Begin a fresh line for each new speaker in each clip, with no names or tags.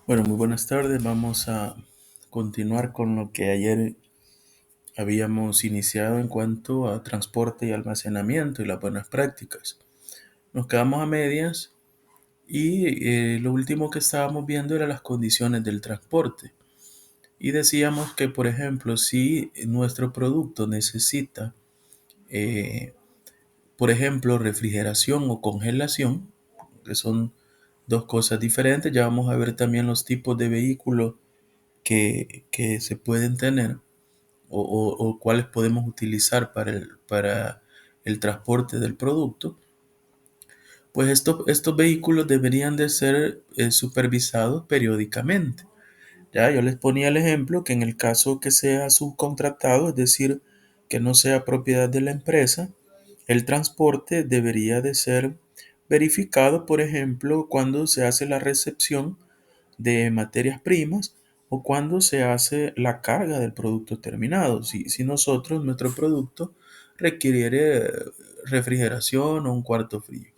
Bueno, muy buenas tardes. Vamos a continuar con lo que ayer habíamos iniciado en cuanto a transporte y almacenamiento y las buenas prácticas. Nos quedamos a medias y lo último que estábamos viendo era las condiciones del transporte. Y decíamos que, por ejemplo, si nuestro producto necesita, eh, por ejemplo, refrigeración o congelación, que son dos cosas diferentes, ya vamos a ver también los tipos de vehículos que se pueden tener o cuáles podemos utilizar para el transporte del producto, pues estos vehículos deberían de ser supervisados periódicamente. Ya yo les ponía el ejemplo que en el caso que sea subcontratado, es decir, que no sea propiedad de la empresa, el transporte debería de ser verificado, por ejemplo, cuando se hace la recepción de materias primas o cuando se hace la carga del producto terminado. Si nuestro producto requiere refrigeración o un cuarto frío.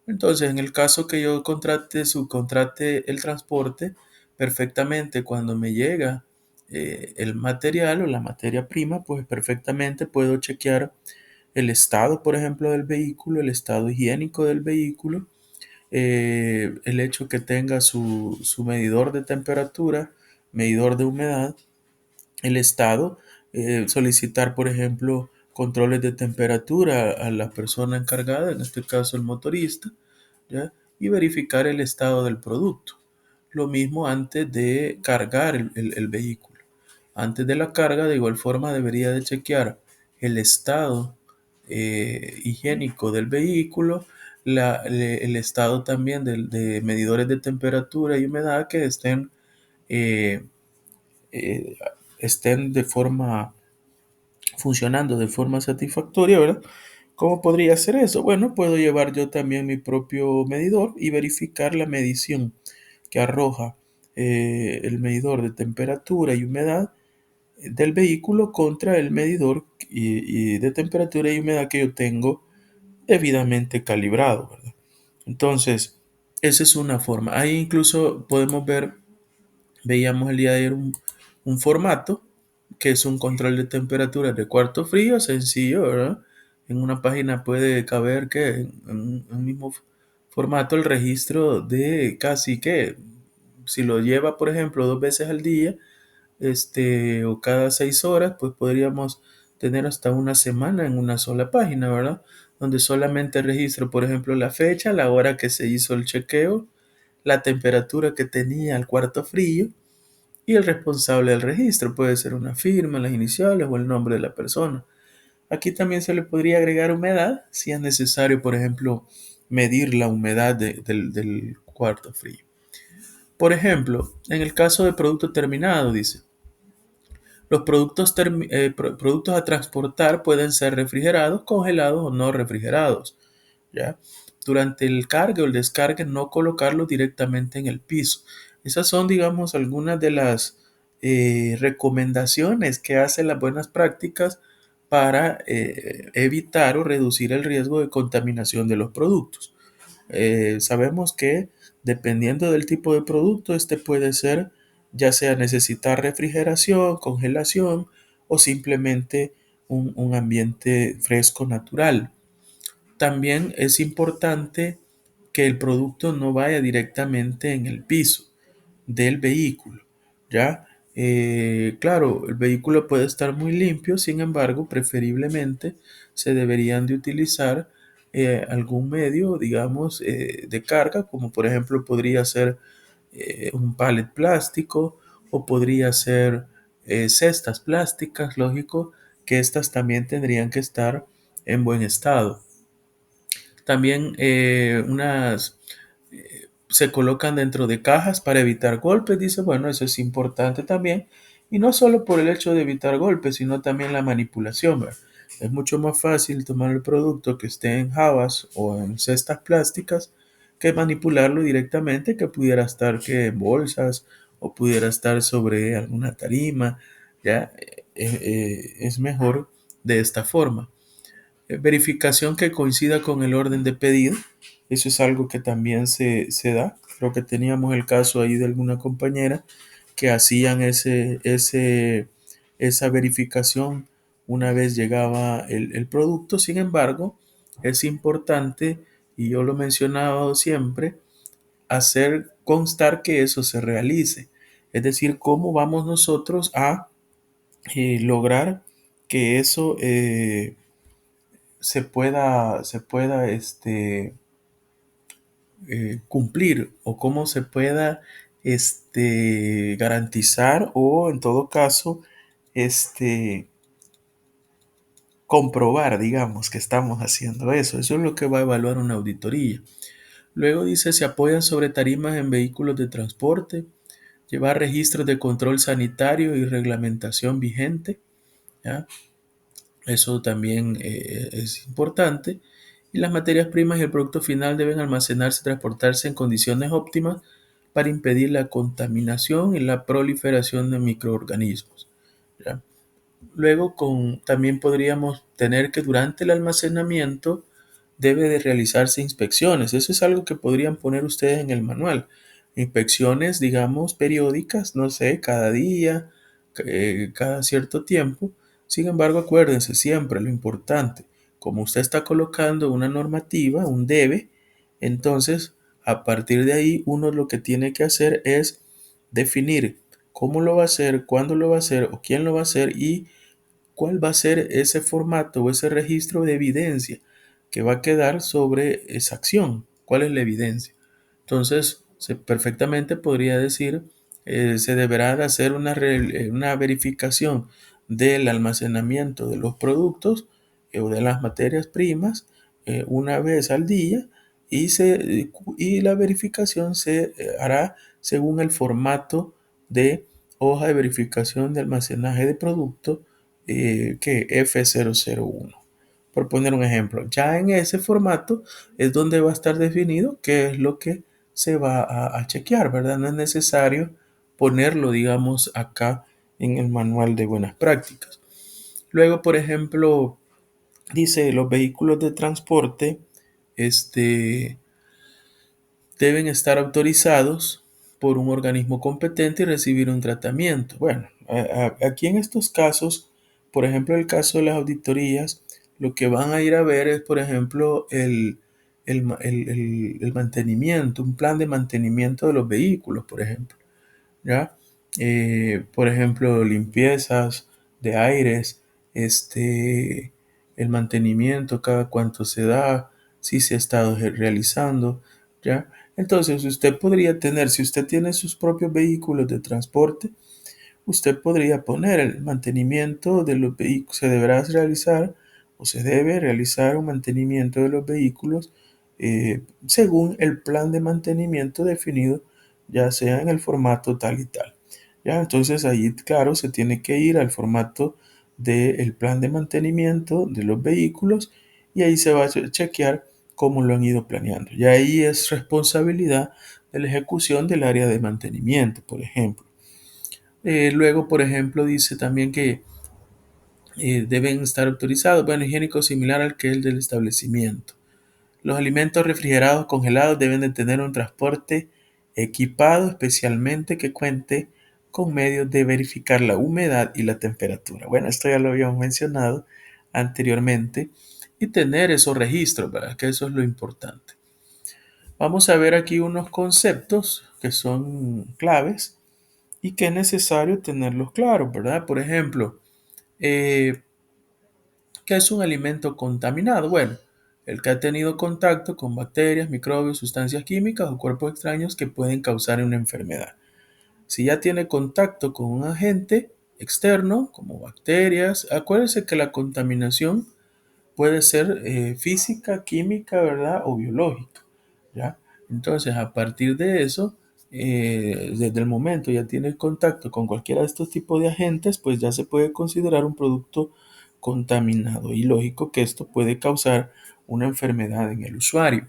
Entonces, en el caso que yo subcontrate el transporte, perfectamente cuando me llega el material o la materia prima, pues perfectamente puedo chequear el estado, por ejemplo, del vehículo, el estado higiénico del vehículo, el hecho que tenga su medidor de temperatura, medidor de humedad, el estado, solicitar, por ejemplo, controles de temperatura a la persona encargada, en este caso el motorista, ¿ya? Y verificar el estado del producto. Lo mismo antes de cargar el vehículo. Antes de la carga, de igual forma, debería de chequear el estado higiénico del vehículo, el estado también de medidores de temperatura y humedad que eh, eh, estén funcionando de forma satisfactoria, ¿verdad? ¿Cómo podría hacer eso? Bueno, puedo llevar yo también mi propio medidor y verificar la medición que arroja el medidor de temperatura y humedad del vehículo contra el medidor y de temperatura y humedad que yo tengo debidamente calibrado, ¿verdad? Entonces, esa es una forma. Ahí incluso podemos ver, veíamos el día de ayer un formato que es un control de temperatura de cuarto frío, sencillo, ¿verdad? En una página puede caber que en un mismo formato el registro de casi que, si lo lleva, por ejemplo, 2 veces al día, o cada 6 horas, pues podríamos tener hasta una semana en una sola página, ¿verdad? Donde solamente registro, por ejemplo, la fecha, la hora que se hizo el chequeo, la temperatura que tenía el cuarto frío y el responsable del registro. Puede ser una firma, las iniciales o el nombre de la persona. Aquí también se le podría agregar humedad si es necesario, por ejemplo, medir la humedad del cuarto frío. Por ejemplo, en el caso de producto terminado, dice, los productos a transportar pueden ser refrigerados, congelados o no refrigerados, ¿ya? Durante el cargue o el descargue, no colocarlos directamente en el piso. Esas son, digamos, algunas de las recomendaciones que hacen las buenas prácticas para evitar o reducir el riesgo de contaminación de los productos. Sabemos que dependiendo del tipo de producto, este puede ser ya sea necesitar refrigeración, congelación o simplemente un ambiente fresco natural. También es importante que el producto no vaya directamente en el piso del vehículo, ¿ya? Claro, el vehículo puede estar muy limpio, sin embargo, preferiblemente se deberían de utilizar algún medio, digamos, de carga, como por ejemplo podría ser un pallet plástico o podría ser cestas plásticas, lógico que estas también tendrían que estar en buen estado. También se colocan dentro de cajas para evitar golpes. Dice, bueno, eso es importante también. Y no solo por el hecho de evitar golpes, sino también la manipulación, ¿verdad? Es mucho más fácil tomar el producto que esté en jabas o en cestas plásticas que manipularlo directamente, que pudiera estar que en bolsas o pudiera estar sobre alguna tarima. ¿Ya? Es mejor de esta forma. Verificación que coincida con el orden de pedido. Eso es algo que también se da. Creo que teníamos el caso ahí de alguna compañera que hacían esa verificación una vez llegaba el producto. Sin embargo, es importante, y yo lo he mencionado siempre, hacer constar que eso se realice. Es decir, cómo vamos nosotros a lograr que eso se pueda cumplir, o cómo se pueda garantizar, o en todo caso este, comprobar, digamos, que estamos haciendo eso. Eso es lo que va a evaluar una auditoría. Luego dice, se apoyan sobre tarimas en vehículos de transporte, llevar registros de control sanitario y reglamentación vigente, ¿ya? Eso también es importante. Y las materias primas y el producto final deben almacenarse y transportarse en condiciones óptimas para impedir la contaminación y la proliferación de microorganismos, ¿ya? Luego también podríamos tener que durante el almacenamiento debe de realizarse inspecciones. Eso es algo que podrían poner ustedes en el manual. Inspecciones, digamos, periódicas, no sé, cada día, cada cierto tiempo. Sin embargo, acuérdense siempre lo importante, como usted está colocando una normativa, un debe, entonces a partir de ahí uno lo que tiene que hacer es definir cómo lo va a hacer, cuándo lo va a hacer o quién lo va a hacer, y cuál va a ser ese formato o ese registro de evidencia que va a quedar sobre esa acción. ¿Cuál es la evidencia? Entonces, perfectamente podría decir, se deberá de hacer una verificación del almacenamiento de los productos o de las materias primas una vez al día, y la verificación se hará según el formato de hoja de verificación de almacenaje de producto, que F001. Por poner un ejemplo, ya en ese formato es donde va a estar definido qué es lo que se va a chequear, ¿verdad? No es necesario ponerlo, digamos, acá en el manual de buenas prácticas. Luego, por ejemplo, dice los vehículos de transporte, este, deben estar autorizados por un organismo competente y recibir un tratamiento. Bueno, aquí en estos casos, por ejemplo, el caso de las auditorías, lo que van a ir a ver es, por ejemplo, el mantenimiento, un plan de mantenimiento de los vehículos, por ejemplo, ¿ya? Por ejemplo, limpiezas de aires, el mantenimiento, cada cuánto se da, si se ha estado realizando, ¿ya? Entonces, usted podría tener, si usted tiene sus propios vehículos de transporte, usted podría poner el mantenimiento de los vehículos. Se deberá realizar, o se debe realizar, un mantenimiento de los vehículos según el plan de mantenimiento definido, ya sea en el formato tal y tal. ¿Ya? Entonces ahí, claro, se tiene que ir al formato del plan de mantenimiento de los vehículos, y ahí se va a chequear cómo lo han ido planeando. Y ahí es responsabilidad de la ejecución del área de mantenimiento, por ejemplo. Luego, por ejemplo, dice también que deben estar autorizados, bueno, higiénico similar al que es el del establecimiento. Los alimentos refrigerados congelados deben de tener un transporte equipado, especialmente que cuente con medios de verificar la humedad y la temperatura. Bueno, esto ya lo habíamos mencionado anteriormente, y tener esos registros, ¿verdad? Que eso es lo importante. Vamos a ver aquí unos conceptos que son claves y que es necesario tenerlos claros, ¿verdad? Por ejemplo, eh, ¿qué es un alimento contaminado? Bueno, el que ha tenido contacto con bacterias, microbios, sustancias químicas o cuerpos extraños que pueden causar una enfermedad. Si ya tiene contacto con un agente externo, como bacterias, acuérdese que la contaminación puede ser física, química, ¿verdad? O biológica, ¿ya? Entonces, a partir de eso, desde el momento ya tiene contacto con cualquiera de estos tipos de agentes, pues ya se puede considerar un producto contaminado, y lógico que esto puede causar una enfermedad en el usuario.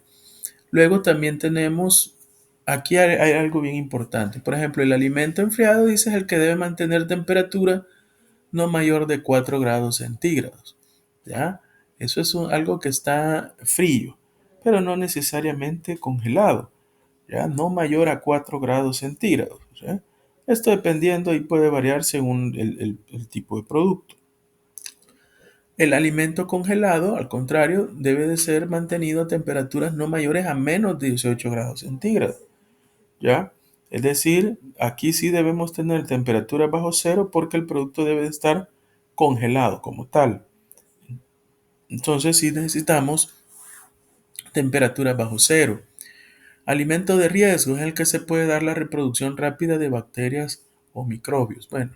Luego también tenemos, aquí hay algo bien importante. Por ejemplo, el alimento enfriado dice es el que debe mantener temperatura no mayor de 4 grados centígrados, ¿ya? Eso es algo que está frío. pero no necesariamente congelado, ¿ya? No mayor a 4 grados centígrados, ¿ya? Esto dependiendo y puede variar según el tipo de producto. El alimento congelado, al contrario, debe de ser mantenido a temperaturas no mayores a menos de 18 grados centígrados, ¿ya? Es decir, aquí sí debemos tener temperaturas bajo cero porque el producto debe de estar congelado como tal. Entonces sí necesitamos temperaturas bajo cero. Alimento de riesgo es el que se puede dar la reproducción rápida de bacterias o microbios. Bueno,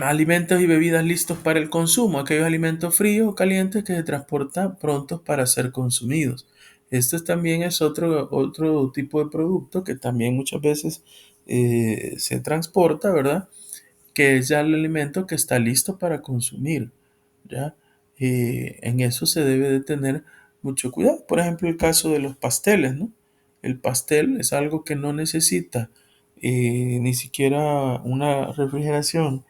alimentos y bebidas listos para el consumo, aquellos alimentos fríos o calientes que se transportan prontos para ser consumidos. Esto también es otro tipo de producto que también muchas veces se transporta, ¿verdad? Que es ya el alimento que está listo para consumir, ¿ya? En eso se debe de tener mucho cuidado. Por ejemplo, el caso de los pasteles, ¿no? El pastel es algo que no necesita ni siquiera una refrigeración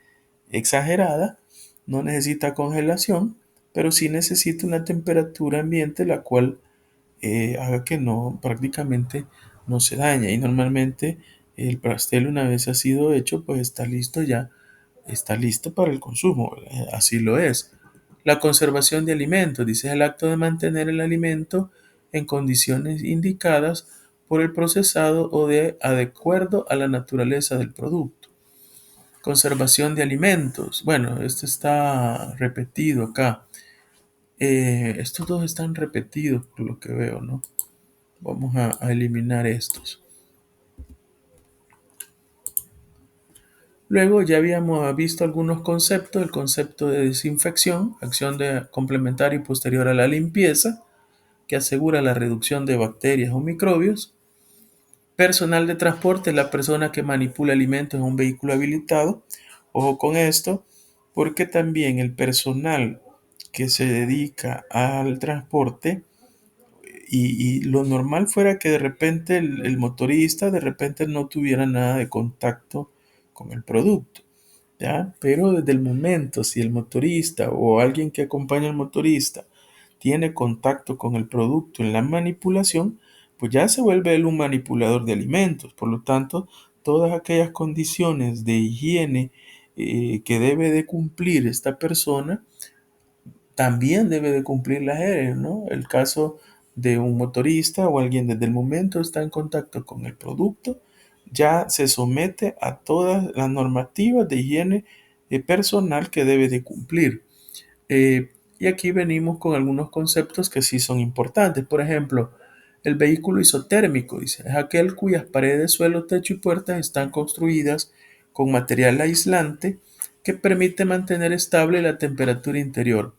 exagerada, no necesita congelación, pero sí necesita una temperatura ambiente la cual haga que no prácticamente no se dañe. Y normalmente el pastel una vez ha sido hecho, pues está listo ya, está listo para el consumo, así lo es. La conservación de alimentos, dice, es el acto de mantener el alimento en condiciones indicadas por el procesado o de acuerdo a la naturaleza del producto. Conservación de alimentos. Bueno, esto está repetido acá. Estos dos están repetidos por lo que veo, ¿no? Vamos a eliminar estos. Luego ya habíamos visto algunos conceptos, el concepto de desinfección, acción complementaria y posterior a la limpieza, que asegura la reducción de bacterias o microbios. Personal de transporte es la persona que manipula alimentos en un vehículo habilitado. Ojo con esto, porque también el personal que se dedica al transporte y lo normal fuera que de repente el motorista de repente no tuviera nada de contacto con el producto, ¿ya? Pero desde el momento, si el motorista o alguien que acompaña al motorista tiene contacto con el producto en la manipulación, pues ya se vuelve él un manipulador de alimentos. Por lo tanto, todas aquellas condiciones de higiene que debe de cumplir esta persona, también debe de cumplirlas él, ¿no? El caso de un motorista o alguien desde el momento está en contacto con el producto, ya se somete a todas las normativas de higiene personal que debe de cumplir. Y aquí venimos con algunos conceptos que sí son importantes. Por ejemplo, el vehículo isotérmico, dice, es aquel cuyas paredes, suelo, techo y puertas están construidas con material aislante que permite mantener estable la temperatura interior.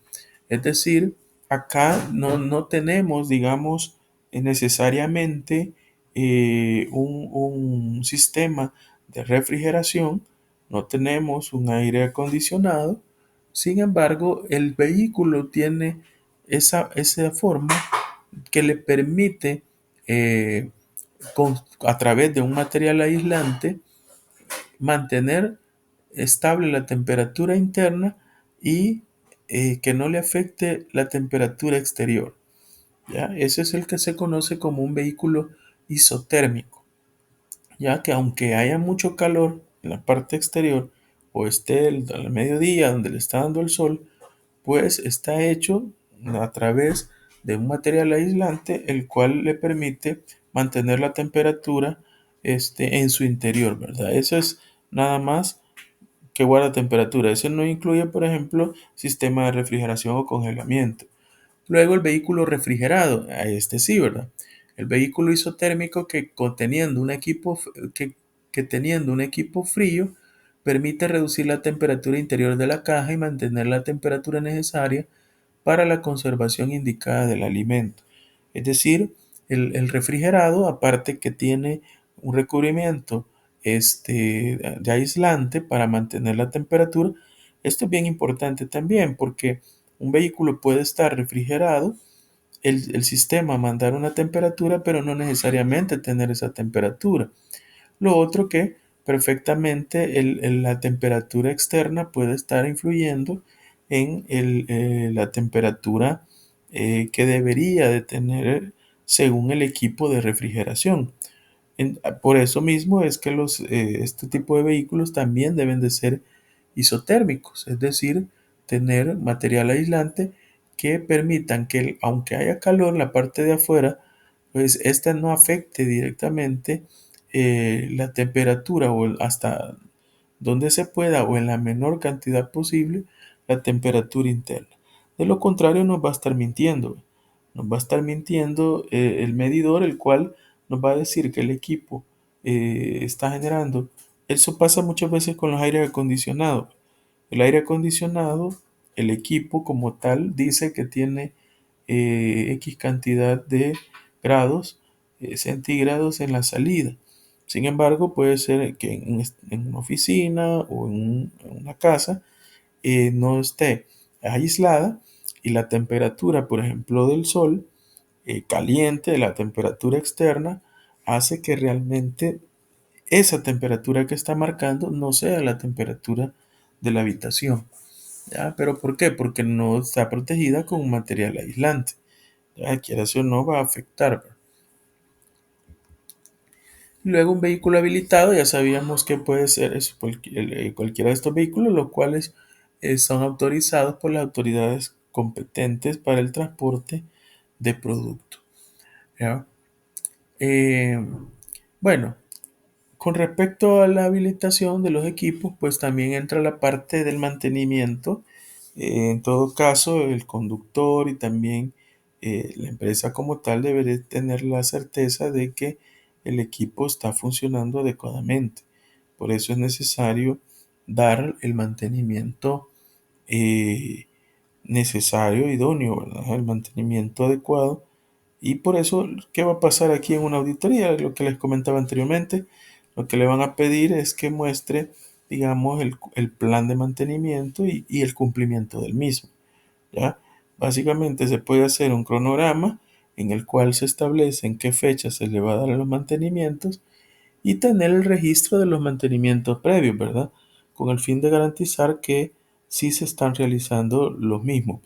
Es decir, acá no tenemos, digamos, necesariamente un sistema de refrigeración, no tenemos un aire acondicionado. Sin embargo, el vehículo tiene esa forma que le permite, eh, a través de un material aislante, mantener estable la temperatura interna y que no le afecte la temperatura exterior, ¿ya? Ese es el que se conoce como un vehículo isotérmico, ya que aunque haya mucho calor en la parte exterior o esté al mediodía donde le está dando el sol, pues está hecho a través de un material aislante el cual le permite mantener la temperatura en su interior, ¿verdad? Eso es nada más que guarda temperatura. Eso no incluye, por ejemplo, sistema de refrigeración o congelamiento. Luego el vehículo refrigerado, a este sí, ¿verdad? El vehículo isotérmico que teniendo un equipo frío permite reducir la temperatura interior de la caja y mantener la temperatura necesaria para la conservación indicada del alimento. Es decir, el refrigerado, aparte que tiene un recubrimiento de aislante para mantener la temperatura, esto es bien importante también porque un vehículo puede estar refrigerado, el sistema mandar una temperatura, pero no necesariamente tener esa temperatura. Lo otro que perfectamente la temperatura externa puede estar influyendo en la temperatura que debería de tener según el equipo de refrigeración. Por eso mismo es que este tipo de vehículos también deben de ser isotérmicos, es decir, tener material aislante que permitan que aunque haya calor en la parte de afuera, pues esta no afecte directamente la temperatura hasta donde se pueda o en la menor cantidad posible la temperatura interna. De lo contrario nos va a estar mintiendo. Nos va a estar mintiendo el medidor, el cual nos va a decir que el equipo está generando. Eso pasa muchas veces con los aires acondicionados. El aire acondicionado, el equipo como tal, dice que tiene X cantidad de grados centígrados en la salida. Sin embargo, puede ser que en una oficina o en una casa no esté aislada y la temperatura, por ejemplo, del sol caliente, la temperatura externa, hace que realmente esa temperatura que está marcando no sea la temperatura de la habitación. ¿Ya? ¿Pero por qué? Porque no está protegida con un material aislante. ¿Ya? Quieras o no, va a afectar. Luego un vehículo habilitado, ya sabíamos que puede ser cualquiera de estos vehículos, los cuales son autorizados por las autoridades competentes para el transporte de productos. ¿Ya? Eh, bueno, con respecto a la habilitación de los equipos, pues también entra la parte del mantenimiento. En todo caso, el conductor y también la empresa como tal debe tener la certeza de que el equipo está funcionando adecuadamente. Por eso es necesario dar el mantenimiento eh, necesario, idóneo, ¿verdad? El mantenimiento adecuado. Y por eso, ¿qué va a pasar aquí en una auditoría? Lo que les comentaba anteriormente, lo que le van a pedir es que muestre, digamos, el plan de mantenimiento y el cumplimiento del mismo. ¿Ya? Básicamente se puede hacer un cronograma en el cual se establece en qué fecha se le va a dar los mantenimientos y tener el registro de los mantenimientos previos, ¿verdad? Con el fin de garantizar que sí se están realizando los mismos.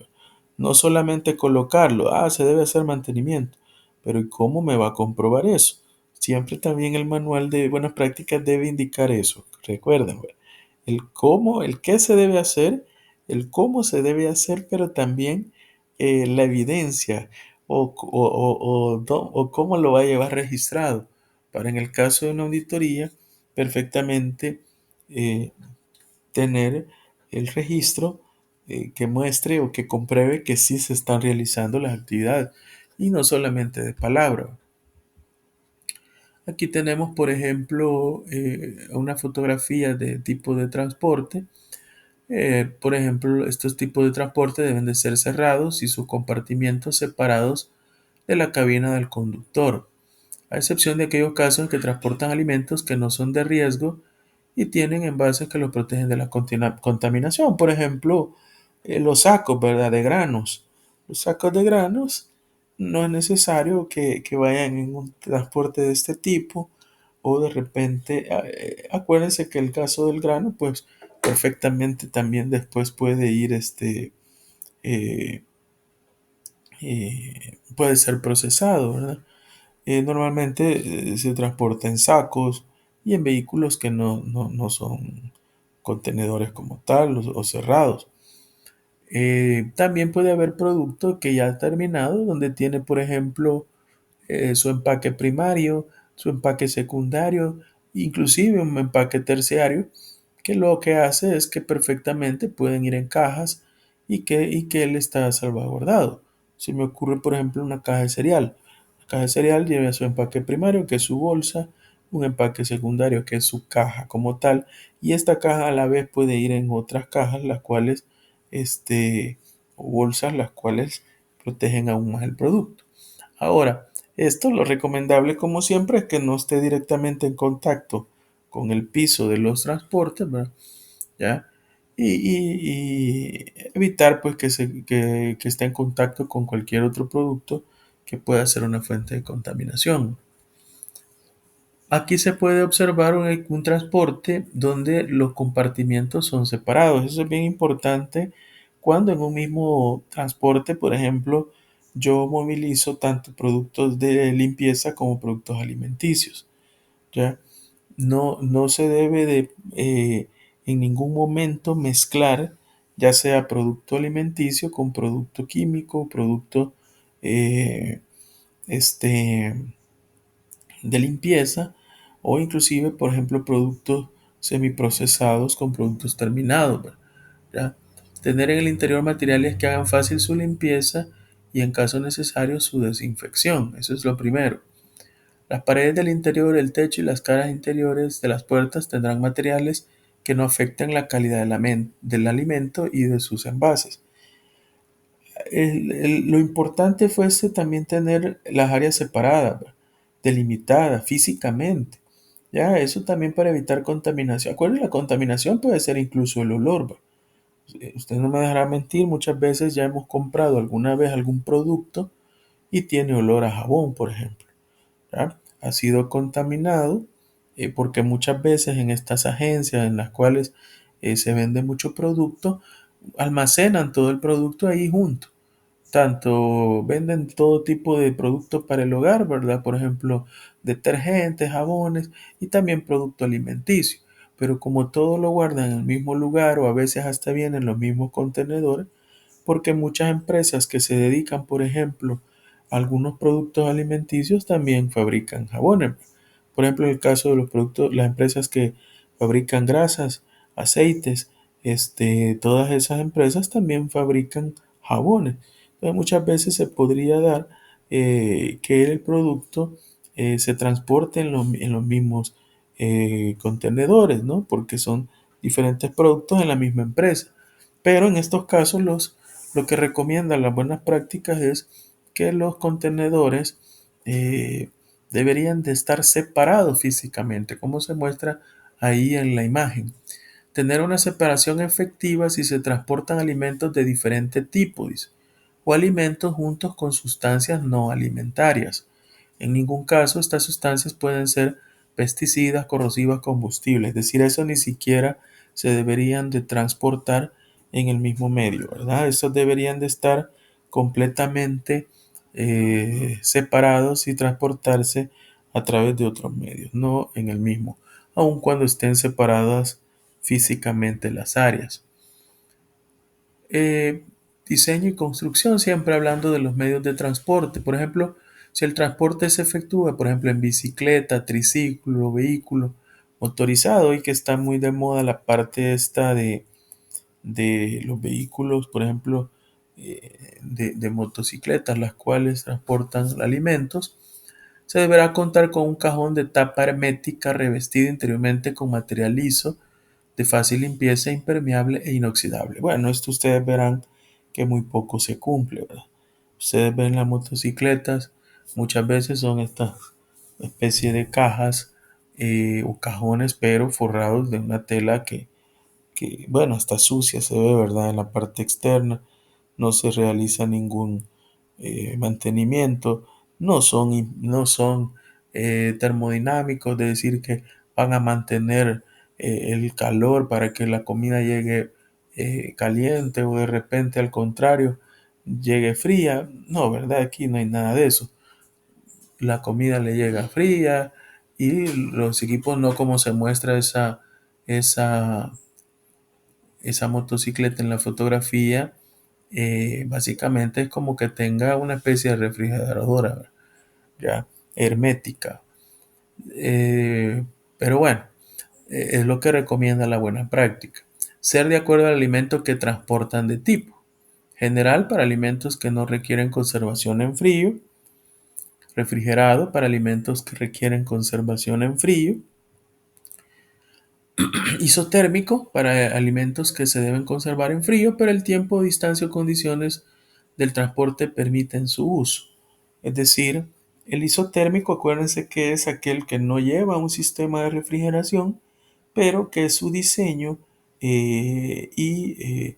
No solamente colocarlo, se debe hacer mantenimiento, pero ¿y cómo me va a comprobar eso? Siempre también el manual de buenas prácticas debe indicar eso. Recuerden, ¿verdad? El cómo, el qué se debe hacer, el cómo se debe hacer, pero también la evidencia o cómo lo va a llevar registrado para en el caso de una auditoría perfectamente eh, tener el registro que muestre o que compruebe que sí se están realizando las actividades y no solamente de palabra. Aquí tenemos, por ejemplo, una fotografía de tipo de transporte. Por ejemplo, estos tipos de transporte deben de ser cerrados y sus compartimientos separados de la cabina del conductor, a excepción de aquellos casos que transportan alimentos que no son de riesgo y tienen envases que los protegen de la contaminación. Por ejemplo, los sacos, ¿verdad? De granos. Los sacos de granos no es necesario que vayan en un transporte de este tipo o de repente, acuérdense que el caso del grano, pues perfectamente también después puede ir eh, puede ser procesado, ¿verdad? Normalmente se transporta en sacos y en vehículos que no son contenedores como tal o cerrados. También puede haber producto que ya ha terminado, donde tiene, por ejemplo, su empaque primario, su empaque secundario, inclusive un empaque terciario, que lo que hace es que perfectamente pueden ir en cajas y que él está salvaguardado. Si me ocurre, por ejemplo, una caja de cereal. La caja de cereal lleva su empaque primario, que es su bolsa, un empaque secundario, que es su caja como tal, y esta caja a la vez puede ir en otras cajas, las cuales, o bolsas, las cuales protegen aún más el producto. Ahora, esto lo recomendable como siempre es que no esté directamente en contacto con el piso de los transportes, ¿verdad? ¿Ya? Y evitar pues que esté en contacto con cualquier otro producto que pueda ser una fuente de contaminación. Aquí se puede observar un transporte donde los compartimientos son separados. Eso es bien importante cuando en un mismo transporte, por ejemplo, yo movilizo tanto productos de limpieza como productos alimenticios, ¿ya? No se debe de en ningún momento mezclar ya sea producto alimenticio con producto químico, producto eh, este, de limpieza o inclusive, por ejemplo, productos semiprocesados con productos terminados, ¿verdad? Tener en el interior materiales que hagan fácil su limpieza y en caso necesario su desinfección. Eso es lo primero. Las paredes del interior, el techo y las caras interiores de las puertas tendrán materiales que no afecten la calidad del alimento y de sus envases. Lo importante fuese también tener las áreas separadas, ¿verdad? Delimitadas físicamente. Ya, eso también para evitar contaminación. Acuérdense, la contaminación puede ser incluso el olor, ¿verdad? Usted no me dejará mentir, muchas veces ya hemos comprado alguna vez algún producto y tiene olor a jabón, por ejemplo. ¿Ya? Ha sido contaminado porque muchas veces en estas agencias en las cuales se vende mucho producto, almacenan todo el producto ahí junto. Tanto venden todo tipo de productos para el hogar, ¿verdad? Por ejemplo, detergentes, jabones y también producto alimenticio. Pero como todo lo guardan en el mismo lugar o a veces hasta vienen en los mismos contenedores, porque muchas empresas que se dedican, por ejemplo, a algunos productos alimenticios también fabrican jabones. Por ejemplo, en el caso de los productos, las empresas que fabrican grasas, aceites, todas esas empresas también fabrican jabones. Entonces, muchas veces se podría dar que el producto se transporte en los mismos contenedores, ¿no? Porque son diferentes productos en la misma empresa. Pero en estos casos lo que recomiendan las buenas prácticas es que los contenedores deberían de estar separados físicamente, como se muestra ahí en la imagen. Tener una separación efectiva si se transportan alimentos de diferente tipo, dice, o alimentos juntos con sustancias no alimentarias. En ningún caso estas sustancias pueden ser pesticidas, corrosivas, combustibles, es decir, eso ni siquiera se deberían de transportar en el mismo medio, ¿verdad? Estos deberían de estar completamente separados y transportarse a través de otros medios, no en el mismo, aun cuando estén separadas físicamente las áreas. Eh, Diseño y construcción, siempre hablando de los medios de transporte. Por ejemplo, si el transporte se efectúa, por ejemplo, en bicicleta, triciclo, vehículo motorizado, y que está muy de moda la parte esta de los vehículos, por ejemplo, de motocicletas, las cuales transportan alimentos, se deberá contar con un cajón de tapa hermética revestido interiormente con material liso de fácil limpieza, impermeable e inoxidable. Bueno, esto ustedes verán que muy poco se cumple, ¿verdad? Ustedes ven las motocicletas, muchas veces son estas especie de cajas o cajones, pero forrados de una tela bueno, está sucia, se ve, ¿verdad? En la parte externa no se realiza ningún mantenimiento, no son termodinámicos, de decir que van a mantener el calor para que la comida llegue caliente o de repente al contrario llegue fría. No, ¿verdad? Aquí no hay nada de eso. La comida le llega fría y los equipos no como se muestra esa, esa motocicleta en la fotografía, básicamente es como que tenga una especie de refrigeradora, ya hermética. Eh, pero bueno, es lo que recomienda la buena práctica. Ser de acuerdo al alimento que transportan de tipo. General para alimentos que no requieren conservación en frío. Refrigerado para alimentos que requieren conservación en frío. Isotérmico para alimentos que se deben conservar en frío, pero el tiempo, distancia o condiciones del transporte permiten su uso. Es decir, el isotérmico, acuérdense que es aquel que no lleva un sistema de refrigeración, pero que su diseño le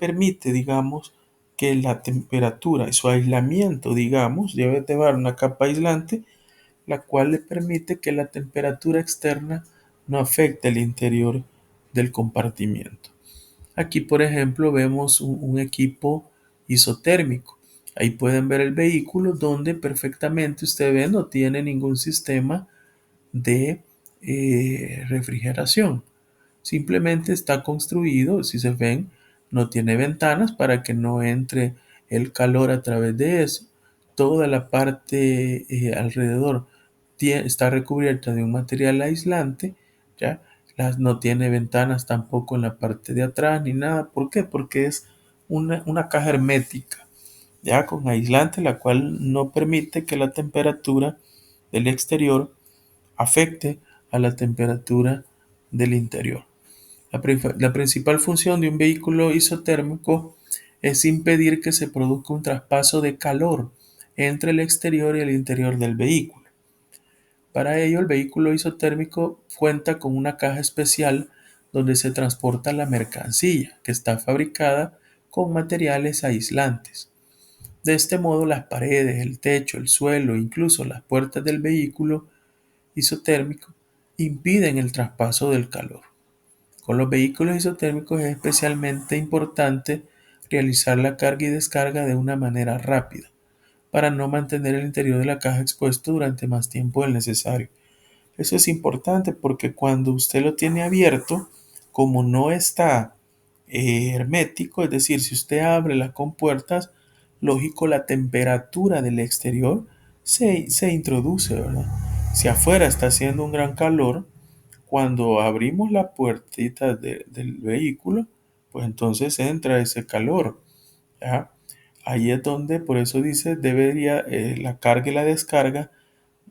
permite, digamos, que la temperatura y su aislamiento, digamos, debe llevar una capa aislante la cual le permite que la temperatura externa no afecte el interior del compartimiento. Aquí, por ejemplo, vemos un equipo isotérmico. Ahí pueden ver el vehículo donde perfectamente usted ve no tiene ningún sistema de refrigeración. Simplemente está construido, si se ven, no tiene ventanas para que no entre el calor a través de eso. Toda la parte alrededor está recubierta de un material aislante, ¿ya? No tiene ventanas tampoco en la parte de atrás ni nada. ¿Por qué? Porque es una caja hermética, ya con aislante, la cual no permite que la temperatura del exterior afecte a la temperatura del interior. La principal función de un vehículo isotérmico es impedir que se produzca un traspaso de calor entre el exterior y el interior del vehículo. Para ello, el vehículo isotérmico cuenta con una caja especial donde se transporta la mercancía, que está fabricada con materiales aislantes. De este modo, las paredes, el techo, el suelo e incluso las puertas del vehículo isotérmico impiden el traspaso del calor. Con los vehículos isotérmicos es especialmente importante realizar la carga y descarga de una manera rápida para no mantener el interior de la caja expuesto durante más tiempo del necesario. Eso es importante porque cuando usted lo tiene abierto, como no está hermético, es decir, si usted abre las compuertas, lógico, la temperatura del exterior se introduce, ¿verdad? Si afuera está haciendo un gran calor, cuando abrimos la puertita del vehículo, pues entonces entra ese calor, ¿ya? Ahí es donde, por eso dice, la carga y la descarga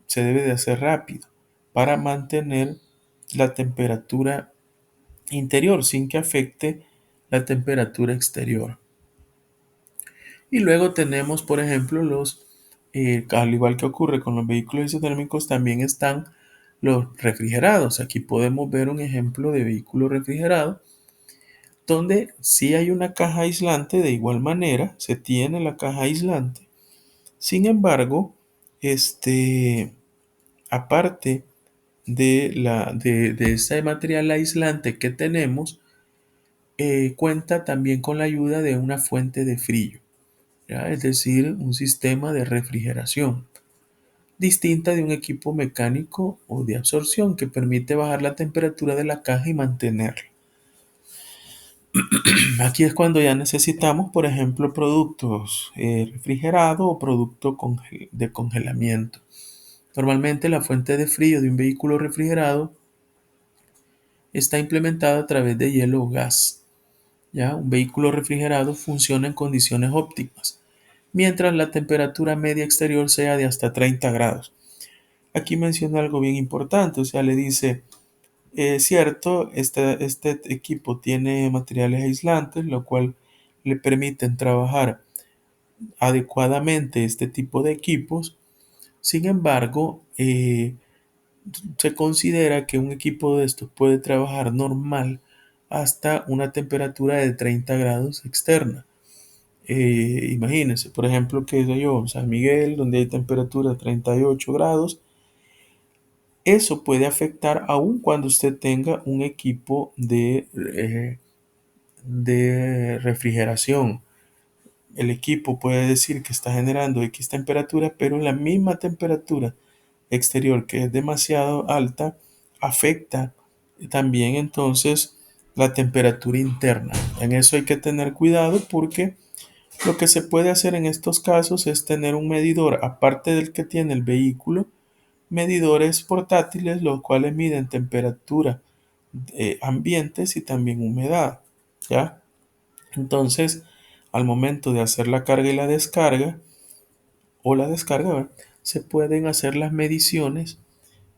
se debe de hacer rápido para mantener la temperatura interior sin que afecte la temperatura exterior. Y luego tenemos, por ejemplo, al igual que ocurre con los vehículos isotérmicos, también están los refrigerados. Aquí podemos ver un ejemplo de vehículo refrigerado, donde sí hay una caja aislante, de igual manera, se tiene la caja aislante. Sin embargo, aparte de ese material aislante que tenemos, cuenta también con la ayuda de una fuente de frío, ¿ya? Es decir, un sistema de refrigeración distinta de un equipo mecánico o de absorción que permite bajar la temperatura de la caja y mantenerla. Aquí es cuando ya necesitamos, por ejemplo, productos refrigerados o productos de congelamiento. Normalmente la fuente de frío de un vehículo refrigerado está implementada a través de hielo o gas. ¿Ya? Un vehículo refrigerado funciona en condiciones óptimas, mientras la temperatura media exterior sea de hasta 30 grados. Aquí menciona algo bien importante, o sea, le dice, cierto, este equipo tiene materiales aislantes, lo cual le permiten trabajar adecuadamente este tipo de equipos. Sin embargo, se considera que un equipo de estos puede trabajar normal hasta una temperatura de 30 grados externa. Imagínense, por ejemplo, que yo, San Miguel, donde hay temperatura de 38 grados, eso puede afectar aún cuando usted tenga un equipo de refrigeración. El equipo puede decir que está generando X temperatura, pero la misma temperatura exterior que es demasiado alta afecta también entonces la temperatura interna. En eso hay que tener cuidado porque lo que se puede hacer en estos casos es tener un medidor, aparte del que tiene el vehículo, medidores portátiles, los cuales miden temperatura ambientes y también humedad, ¿ya? Entonces, al momento de hacer la carga y la descarga, ¿verdad? Se pueden hacer las mediciones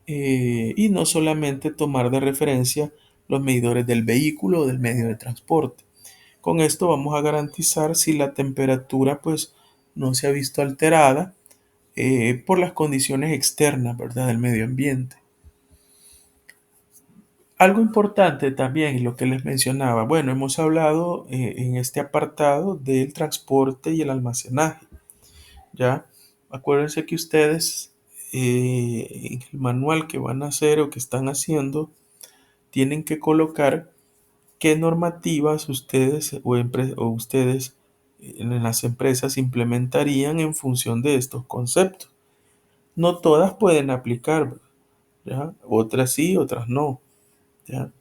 y no solamente tomar de referencia los medidores del vehículo o del medio de transporte. Con esto vamos a garantizar si la temperatura pues no se ha visto alterada por las condiciones externas, ¿verdad? Del medio ambiente. Algo importante también, y lo que les mencionaba, bueno, hemos hablado en este apartado del transporte y el almacenaje, ¿ya? Acuérdense que ustedes en el manual que van a hacer o que están haciendo, tienen que colocar qué normativas ustedes o ustedes en las empresas implementarían en función de estos conceptos. No todas pueden aplicar, ¿ya? Otras sí, otras no, ¿ya?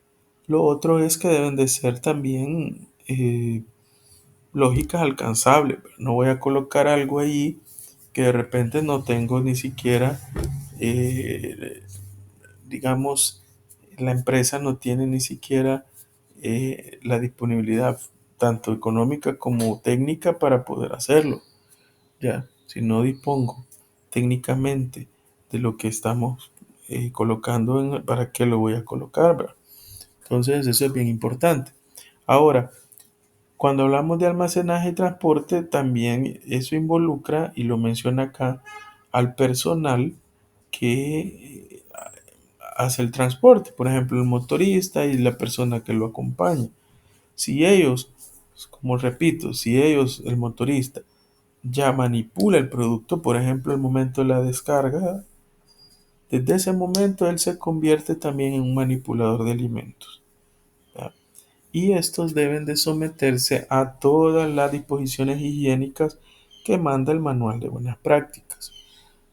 Lo otro es que deben de ser también lógicas alcanzables. No voy a colocar algo ahí que de repente no tengo ni siquiera, eh, digamos, la empresa no tiene ni siquiera la disponibilidad tanto económica como técnica para poder hacerlo. Ya, si no dispongo técnicamente de lo que estamos colocando, ¿para qué lo voy a colocar? ¿Verdad? Entonces, eso es bien importante. Ahora, cuando hablamos de almacenaje y transporte, también eso involucra, y lo menciona acá, al personal que hace el transporte, por ejemplo, el motorista y la persona que lo acompaña. Si ellos, como repito, si ellos, el motorista, ya manipula el producto, por ejemplo, el momento de la descarga, desde ese momento él se convierte también en un manipulador de alimentos, ¿ya? Y estos deben de someterse a todas las disposiciones higiénicas que manda el manual de buenas prácticas.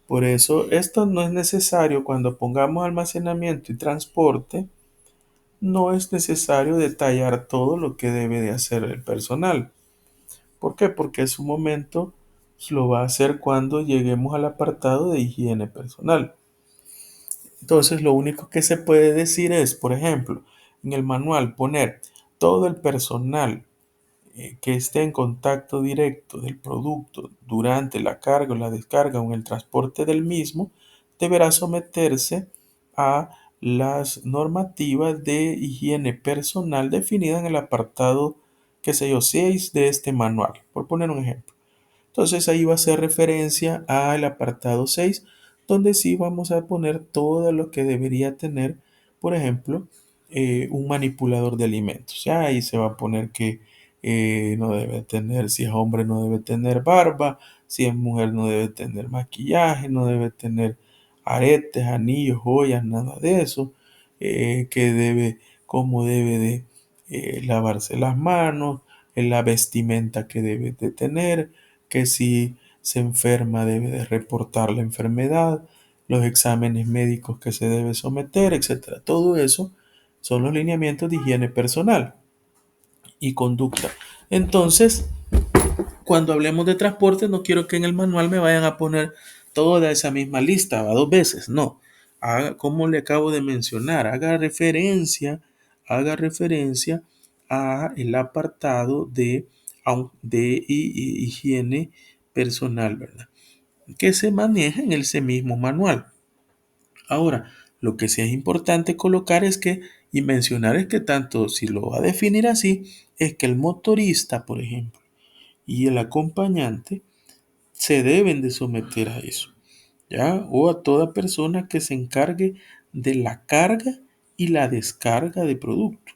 Por eso, esto no es necesario cuando pongamos almacenamiento y transporte, no es necesario detallar todo lo que debe de hacer el personal. ¿Por qué? Porque en su momento lo va a hacer cuando lleguemos al apartado de higiene personal. Entonces, lo único que se puede decir es, por ejemplo, en el manual poner todo el personal que esté en contacto directo del producto durante la carga o la descarga o en el transporte del mismo, deberá someterse a las normativas de higiene personal definidas en el apartado, qué sé yo, 6 de este manual, por poner un ejemplo. Entonces ahí va a hacer referencia al apartado 6, donde sí vamos a poner todo lo que debería tener, por ejemplo, un manipulador de alimentos. Ya ahí se va a poner que no debe tener, si es hombre no debe tener barba, si es mujer no debe tener maquillaje, no debe tener aretes, anillos, joyas, nada de eso, que debe, cómo debe de lavarse las manos, la vestimenta que debe de tener, que si se enferma debe de reportar la enfermedad, los exámenes médicos que se debe someter, etcétera. Todo eso son los lineamientos de higiene personal y conducta. Entonces, cuando hablemos de transporte, no quiero que en el manual me vayan a poner toda esa misma lista a 2 veces, no. Haga, como le acabo de mencionar, haga referencia a el apartado de higiene personal, ¿verdad? Que se maneja en ese mismo manual. Ahora, lo que sí es importante colocar es que, y mencionar es que tanto si lo va a definir así, es que el motorista, por ejemplo, y el acompañante se deben de someter a eso, ¿ya? O a toda persona que se encargue de la carga y la descarga de producto,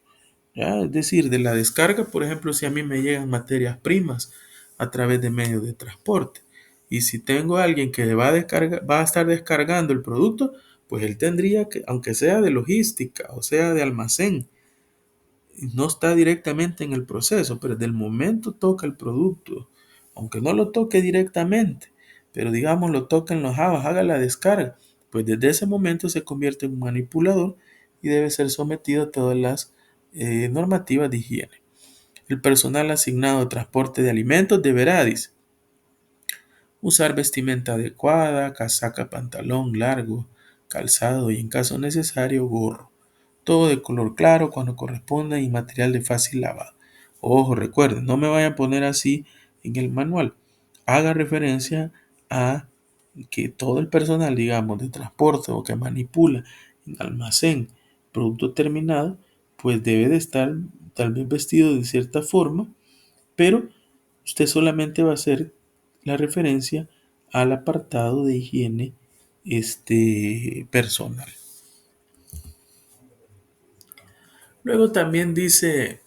¿ya? Es decir, de la descarga, por ejemplo, si a mí me llegan materias primas a través de medios de transporte, y si tengo a alguien que va a estar descargando el producto, pues él tendría que, aunque sea de logística o sea de almacén, no está directamente en el proceso, pero del momento toca el producto, aunque no lo toque directamente, pero digamos lo toca en los jabas, haga la descarga, pues desde ese momento se convierte en un manipulador y debe ser sometido a todas las normativas de higiene. El personal asignado a transporte de alimentos deberá, dice, usar vestimenta adecuada, casaca, pantalón largo, calzado y en caso necesario gorro. Todo de color claro cuando corresponda y material de fácil lavado. Ojo, recuerden, no me vayan a poner así en el manual. Haga referencia a que todo el personal, digamos, de transporte o que manipula en almacén producto terminado, pues debe de estar tal vez vestido de cierta forma, pero usted solamente va a hacer la referencia al apartado de higiene personal. Luego también dice,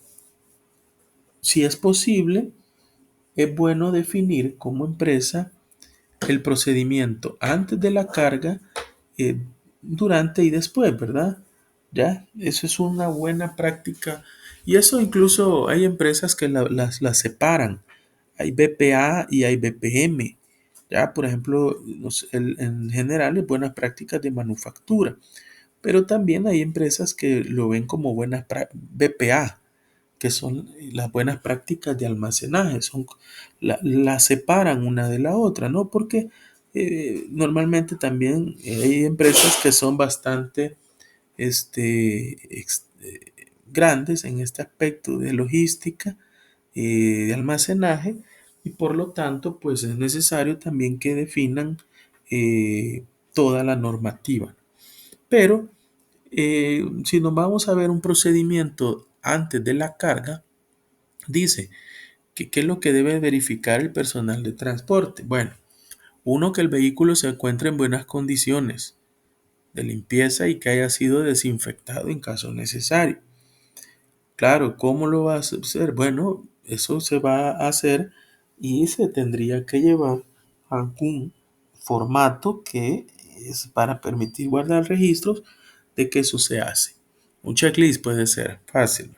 si es posible, es bueno definir como empresa el procedimiento antes de la carga, durante y después, ¿verdad? Ya, eso es una buena práctica y eso incluso hay empresas que las separan. hay BPA y hay BPM. Ya, por ejemplo, en general es buenas prácticas de manufactura, pero también hay empresas que lo ven como buenas BPA, que son las buenas prácticas de almacenaje, la separan una de la otra, ¿no? Porque normalmente también hay empresas que son bastante grandes en este aspecto de logística, de almacenaje, y por lo tanto, pues es necesario también que definan toda la normativa. Pero si nos vamos a ver un procedimiento antes de la carga, dice que qué es lo que debe verificar el personal de transporte. Bueno, uno, que el vehículo se encuentre en buenas condiciones de limpieza y que haya sido desinfectado en caso necesario. Claro, ¿cómo lo va a hacer? Bueno, eso se va a hacer y se tendría que llevar algún formato que es para permitir guardar registros de que eso se hace. Un checklist puede ser fácil.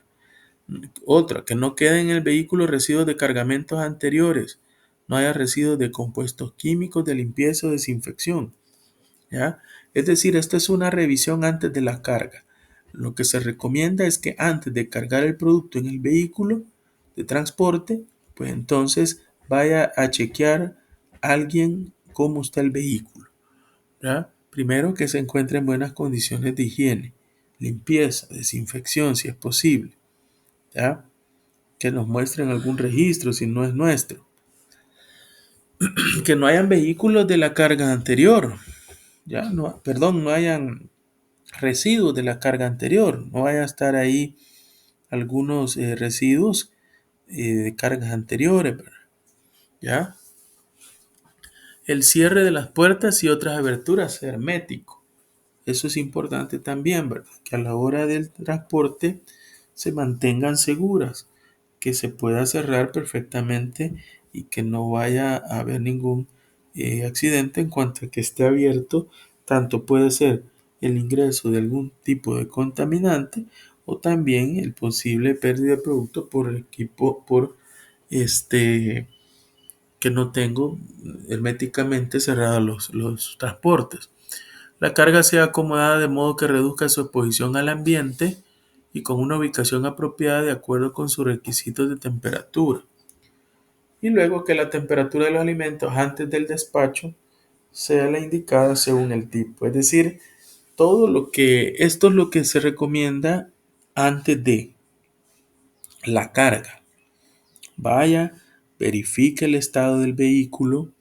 Otra, que no queden en el vehículo residuos de cargamentos anteriores, no haya residuos de compuestos químicos de limpieza o desinfección. ¿Ya? Es decir, esta es una revisión antes de la carga. Lo que se recomienda es que antes de cargar el producto en el vehículo de transporte, pues entonces vaya a chequear a alguien cómo está el vehículo. ¿Ya? Primero, que se encuentre en buenas condiciones de higiene, limpieza, desinfección si es posible. ¿Ya? Que nos muestren algún registro si no es nuestro. Que no hayan vehículos de la carga anterior. Ya, no, perdón, no hayan residuos de la carga anterior. No vaya a estar ahí algunos residuos de cargas anteriores, ¿verdad? ¿Ya? El cierre de las puertas y otras aberturas hermético. Eso es importante también, ¿verdad? Que a la hora del transporte se mantengan seguras, que se pueda cerrar perfectamente y que no vaya a haber ningún accidente en cuanto a que esté abierto. Tanto puede ser el ingreso de algún tipo de contaminante o también el posible pérdida de producto por equipo, por que no tengo herméticamente cerrados los transportes. La carga sea acomodada de modo que reduzca su exposición al ambiente y con una ubicación apropiada de acuerdo con sus requisitos de temperatura. Y luego que la temperatura de los alimentos antes del despacho sea la indicada según el tipo. Es decir, esto es lo que se recomienda antes de la carga. Vaya, verifique el estado del vehículo,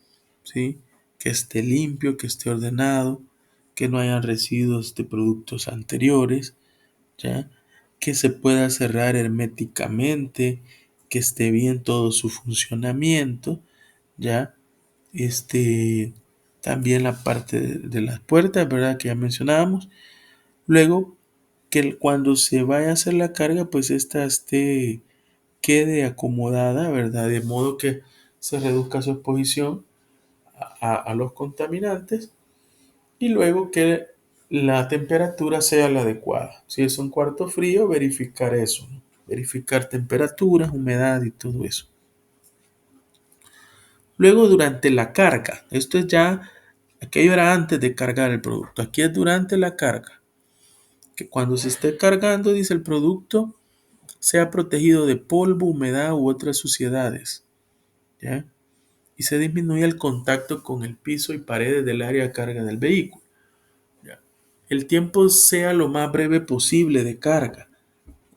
¿sí? Que esté limpio, que esté ordenado, que no haya residuos de productos anteriores, ¿ya? Que se pueda cerrar herméticamente, que esté bien todo su funcionamiento, ¿ya? También la parte de las puertas, ¿verdad? Que ya mencionábamos. Luego, que cuando se vaya a hacer la carga, pues esta quede acomodada, ¿verdad? De modo que se reduzca su exposición a los contaminantes y luego que la temperatura sea la adecuada. Si es un cuarto frío, verificar eso, ¿no? Verificar temperaturas, humedad y todo eso. Luego durante la carga, esto es ya, aquello era antes de cargar el producto, aquí es durante la carga, que cuando se esté cargando, dice el producto, sea protegido de polvo, humedad u otras suciedades, ¿ya? Y se disminuye el contacto con el piso y paredes del área de carga del vehículo, ¿ya? El tiempo sea lo más breve posible de carga.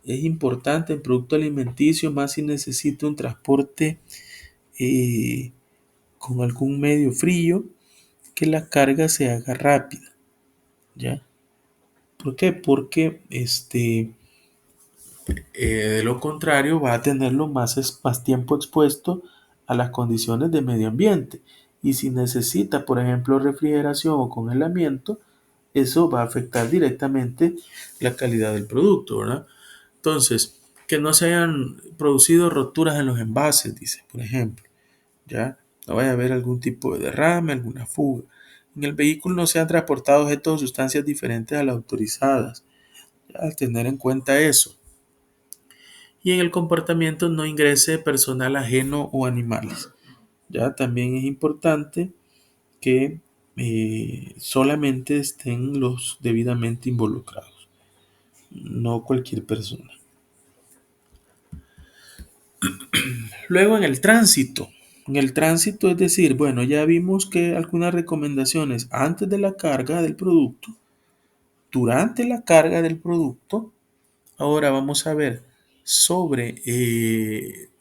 Es importante en producto alimenticio, más si necesita un transporte eh, con algún medio frío, que la carga se haga rápida, ¿ya? ¿Por qué? Porque de lo contrario va a tenerlo más tiempo expuesto a las condiciones de medio ambiente. Y si necesita, por ejemplo, refrigeración o congelamiento, eso va a afectar directamente la calidad del producto, ¿verdad? Entonces, que no se hayan producido roturas en los envases, dice, por ejemplo, ¿ya? No vaya a haber algún tipo de derrame, alguna fuga. En el vehículo no se han transportado objetos o sustancias diferentes a las autorizadas. Ya, al tener en cuenta eso. y en el comportamiento no ingrese personal ajeno o animales. Ya también es importante que solamente estén los debidamente involucrados, no cualquier persona. Luego en el tránsito es decir, bueno, ya vimos que algunas recomendaciones antes de la carga del producto, durante la carga del producto. Ahora vamos a ver sobre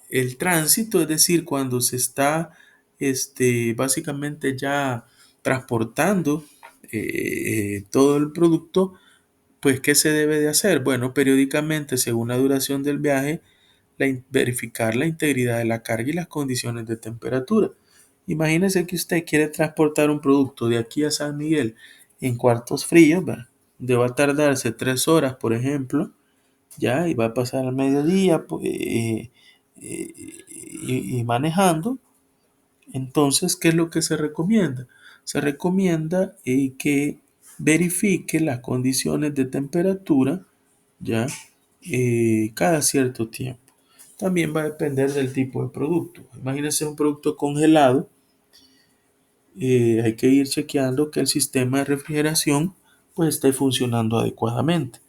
el tránsito, es decir, cuando se está básicamente ya transportando todo el producto, pues ¿qué se debe de hacer? Bueno, periódicamente, según la duración del viaje, verificar la integridad de la carga y las condiciones de temperatura. Imagínese que usted quiere transportar un producto de aquí a San Miguel en cuartos fríos, ¿va? De va a tardarse 3 horas, por ejemplo, ya, y va a pasar al mediodía y manejando. Entonces, ¿qué es lo que se recomienda? Se recomienda que verifique las condiciones de temperatura, ya, cada cierto tiempo. También va a depender del tipo de producto. Imagínense un producto congelado, hay que ir chequeando que el sistema de refrigeración pues esté funcionando adecuadamente.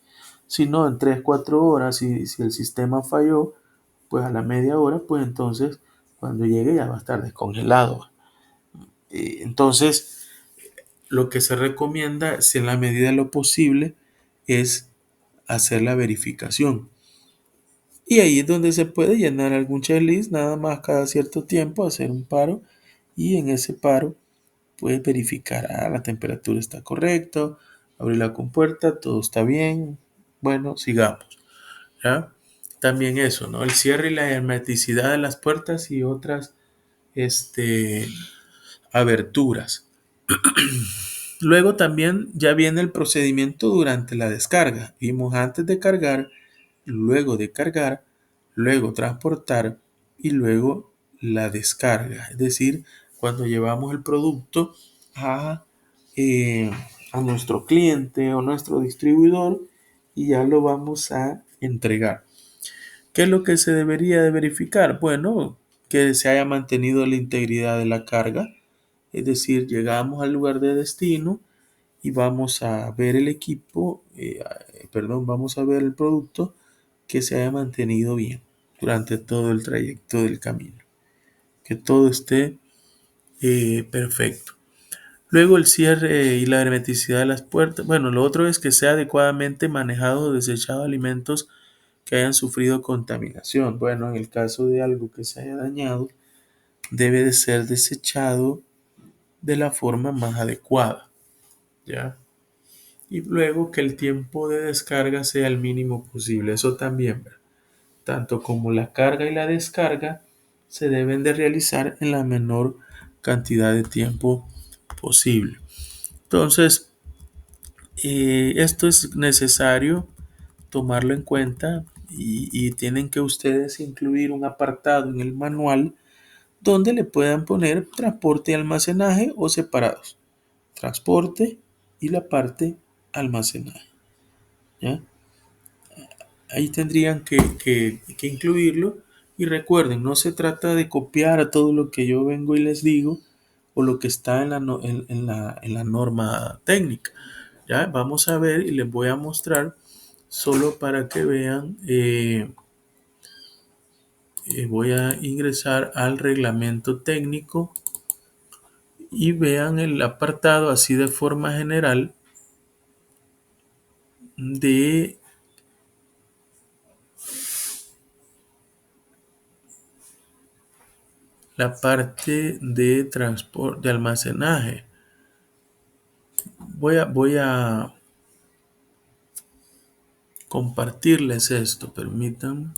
Si no, en 3 4 horas, si el sistema falló, pues a la media hora, pues entonces cuando llegue ya va a estar descongelado. Entonces, lo que se recomienda, si en la medida de lo posible, es hacer la verificación. Y ahí es donde se puede llenar algún checklist, nada más cada cierto tiempo, hacer un paro y en ese paro puedes verificar, la temperatura está correcta, abrir la compuerta, todo está bien, bueno, sigamos. ¿Ya? También eso, ¿no? El cierre y la hermeticidad de las puertas y otras este, aberturas. Luego también ya viene el procedimiento durante la descarga. Vimos antes de cargar, luego transportar y luego la descarga. Es decir, cuando llevamos el producto a, eh, a nuestro cliente o nuestro distribuidor y ya lo vamos a entregar. ¿Qué es lo que se debería de verificar? Bueno, que se haya mantenido la integridad de la carga, es decir, llegamos al lugar de destino y vamos a ver el equipo, vamos a ver el producto que se haya mantenido bien durante todo el trayecto del camino, que todo esté perfecto. Luego el cierre y la hermeticidad de las puertas. Bueno, lo otro es que sea adecuadamente manejado o desechado alimentos que hayan sufrido contaminación. Bueno, en el caso de algo que se haya dañado, debe de ser desechado de la forma más adecuada, ¿ya? Y luego que el tiempo de descarga sea el mínimo posible. Eso también, ¿verdad? Tanto como la carga y la descarga se deben de realizar en la menor cantidad de tiempo posible. Entonces, esto es necesario tomarlo en cuenta y tienen que ustedes incluir un apartado en el manual donde le puedan poner transporte y almacenaje o separados. Transporte y la parte almacenaje. ¿Ya? Ahí tendrían que incluirlo. Y recuerden, no se trata de copiar a todo lo que yo vengo y les digo o lo que está en la norma técnica. ¿Ya? Vamos a ver y les voy a mostrar solo para que vean. Voy a ingresar al reglamento técnico y vean el apartado así de forma general de la parte de transporte, de almacenaje. Voy a compartirles esto, permitan.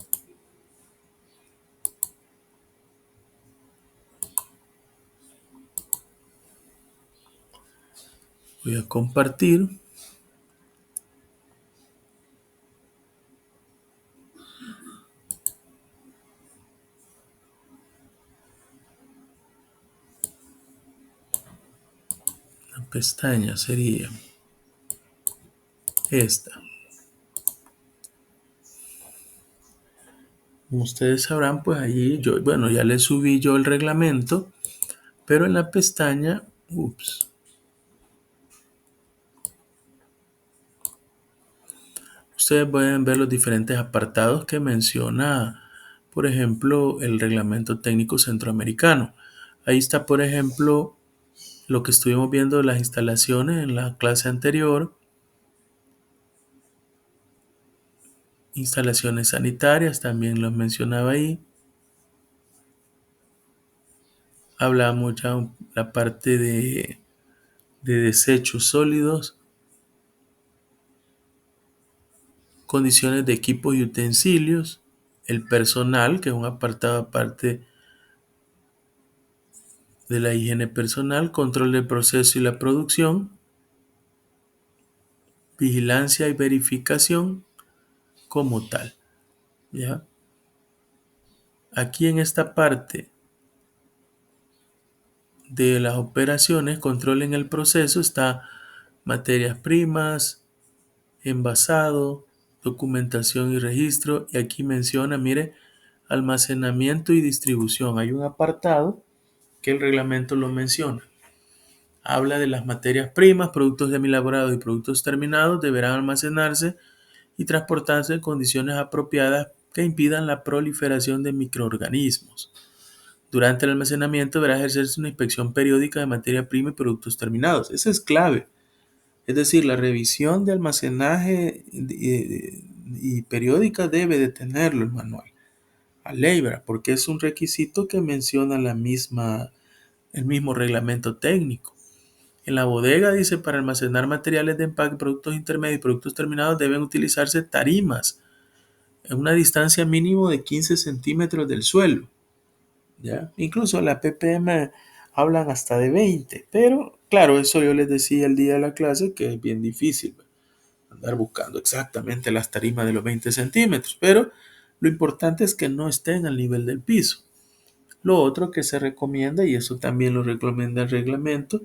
Voy a compartir. La pestaña sería esta. Como ustedes sabrán, pues allí yo, bueno, ya le subí yo el reglamento, pero en la pestaña, ustedes pueden ver los diferentes apartados que menciona, por ejemplo, el reglamento técnico centroamericano. Ahí está, por ejemplo, lo que estuvimos viendo de las instalaciones en la clase anterior, instalaciones sanitarias, también los mencionaba ahí. Hablamos ya la parte de desechos sólidos, condiciones de equipos y utensilios, el personal, que es un apartado aparte de la higiene personal, control del proceso y la producción, vigilancia y verificación como tal. ¿Ya? Aquí en esta parte de las operaciones, control en el proceso, está materias primas, envasado, documentación y registro. Y aquí menciona, mire, almacenamiento y distribución. Hay un apartado que el reglamento lo menciona. Habla de las materias primas, productos semielaborados y productos terminados deberán almacenarse y transportarse en condiciones apropiadas que impidan la proliferación de microorganismos. Durante el almacenamiento deberá ejercerse una inspección periódica de materia prima y productos terminados. Esa es clave. Es decir, la revisión de almacenaje y periódica debe de tenerlo el manual a ley, ¿verdad? Porque es un requisito que menciona el mismo reglamento técnico. En la bodega dice, para almacenar materiales de empaque, productos intermedios y productos terminados deben utilizarse tarimas en una distancia mínimo de 15 centímetros del suelo. ¿Ya? Incluso la ppm hablan hasta de 20, pero claro, eso yo les decía el día de la clase que es bien difícil andar buscando exactamente las tarimas de los 20 centímetros, pero lo importante es que no estén al nivel del piso. Lo otro que se recomienda, y eso también lo recomienda el reglamento,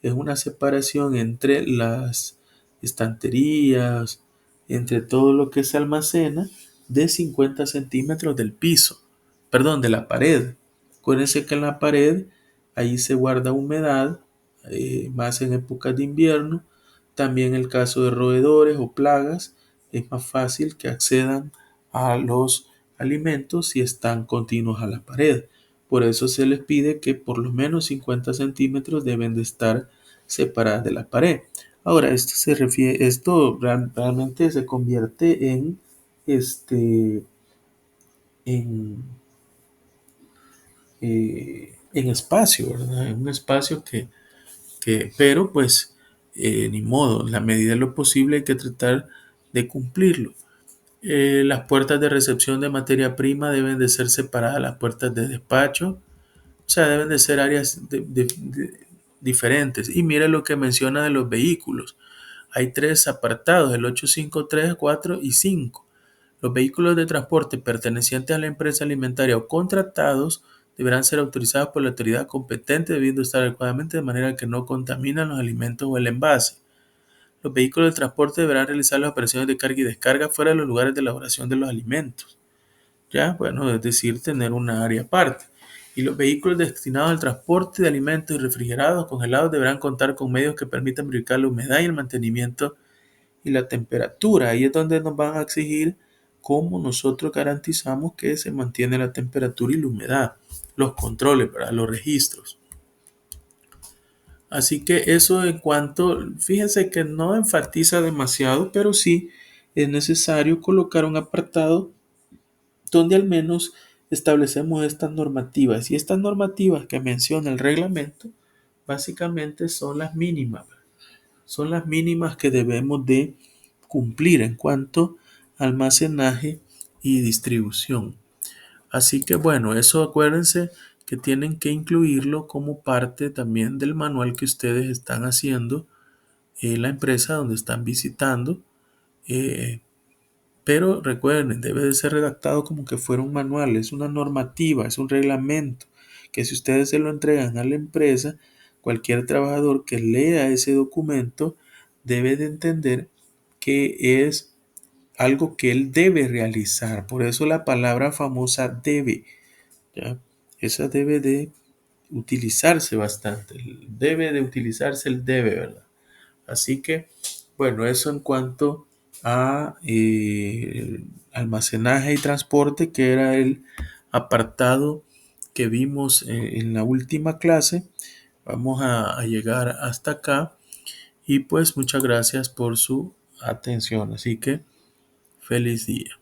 es una separación entre las estanterías, entre todo lo que se almacena, de 50 centímetros del piso, perdón, de la pared. Acuérdense que en la pared ahí se guarda humedad, más en épocas de invierno. También en el caso de roedores o plagas, es más fácil que accedan a los alimentos si están continuos a la pared. Por eso se les pide que por lo menos 50 centímetros deben de estar separadas de la pared. Ahora, esto realmente se convierte en, en espacio, ¿verdad? En un espacio pero pues ni modo, en la medida de lo posible hay que tratar de cumplirlo. Las puertas de recepción de materia prima deben de ser separadas de las puertas de despacho. O sea, deben de ser áreas diferentes. Y mire lo que menciona de los vehículos. Hay tres apartados, el 853, 4 y 5. Los vehículos de transporte pertenecientes a la empresa alimentaria o contratados deberán ser autorizados por la autoridad competente, debiendo estar adecuadamente de manera que no contaminan los alimentos o el envase. Los vehículos de transporte deberán realizar las operaciones de carga y descarga fuera de los lugares de elaboración de los alimentos. Ya, bueno, es decir, tener una área aparte. Y los vehículos destinados al transporte de alimentos y refrigerados, congelados, deberán contar con medios que permitan verificar la humedad y el mantenimiento y la temperatura. Ahí es donde nos van a exigir cómo nosotros garantizamos que se mantiene la temperatura y la humedad, los controles, para los registros. Así que eso en cuanto, fíjense que no enfatiza demasiado, pero sí es necesario colocar un apartado donde al menos establecemos estas normativas. Y estas normativas que menciona el reglamento, básicamente son las mínimas que debemos de cumplir en cuanto a almacenaje y distribución. Así que bueno, eso acuérdense que tienen que incluirlo como parte también del manual que ustedes están haciendo en la empresa donde están visitando. Pero recuerden, debe de ser redactado como que fuera un manual, es una normativa, es un reglamento, que si ustedes se lo entregan a la empresa, cualquier trabajador que lea ese documento debe de entender que es algo que él debe realizar. Por eso la palabra famosa debe, ¿ya? Esa debe de utilizarse bastante. Debe de utilizarse el debe, ¿verdad? Así que, bueno, eso en cuanto a almacenaje y transporte, que era el apartado que vimos en la última clase. Vamos a llegar hasta acá y pues muchas gracias por su atención. Así que feliz día.